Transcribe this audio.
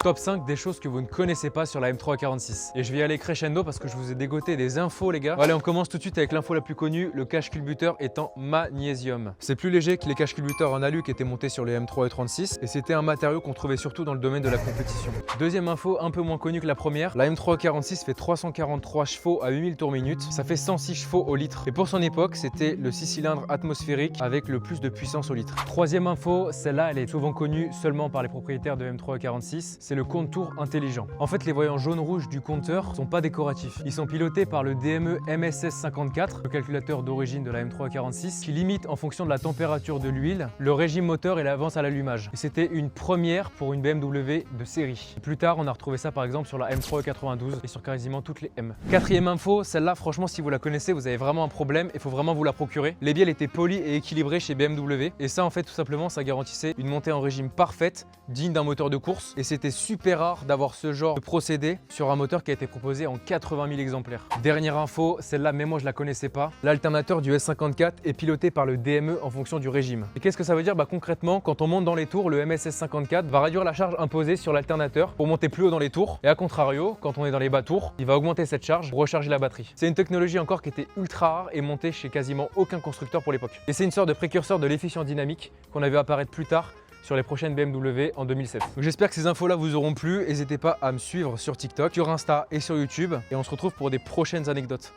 top 5 des choses que vous ne connaissez pas sur la M346. Et je vais y aller crescendo parce que je vous ai dégoté des infos les gars. Bon, allez, on commence tout de suite avec l'info la plus connue, le cache culbuteur est en magnésium. C'est plus léger que les cache culbuteurs en alu qui étaient montés sur les M3 et 36 et c'était un matériau qu'on trouvait surtout dans le domaine de la compétition. Deuxième info un peu moins connue que la première, la M346 fait 343 chevaux à 8000 tours minute, ça fait 106 chevaux au litre. Et pour son époque, c'était le 6 cylindres atmosphérique avec le plus de puissance au litre. Troisième info, celle-là elle est souvent connue seulement par les propriétaires de M346, c'est le contour intelligent. En fait, les voyants jaune-rouge du compteur sont pas décoratifs. Ils sont pilotés par le DME MSS54, le calculateur d'origine de la M346, qui limite en fonction de la température de l'huile, le régime moteur et l'avance à l'allumage. Et c'était une première pour une BMW de série. Plus tard, on a retrouvé ça par exemple sur la M392 et sur quasiment toutes les M. Quatrième info, celle-là franchement si vous la connaissez, vous avez vraiment un problème, il faut vraiment vous la procurer. Les bielles étaient polies et équilibrées chez BMW et ça en fait tout simplement ça garantissait une montée en régime parfaite, digne d'un moteur de course et c'était super rare d'avoir ce genre de procédé sur un moteur qui a été proposé en 80 000 exemplaires. Dernière info, celle-là mais moi je la connaissais pas, l'alternateur du S54 est piloté par le DME en fonction du régime. Et qu'est-ce que ça veut dire? Concrètement, quand on monte dans les tours, le MSS54 va réduire la charge imposée sur l'alternateur pour monter plus haut dans les tours et à contrario, quand on est dans les bas tours, il va augmenter cette charge pour recharger la batterie. C'est une technologie encore qui était ultra rare et montée chez quasiment aucun constructeur pour l'époque. Et c'est une sorte de précurseur de l'efficient dynamique qu'on a vu apparaître plus tard sur les prochaines BMW en 2007. Donc j'espère que ces infos là vous auront plu, n'hésitez pas à me suivre sur TikTok, sur Insta et sur YouTube et on se retrouve pour des prochaines anecdotes.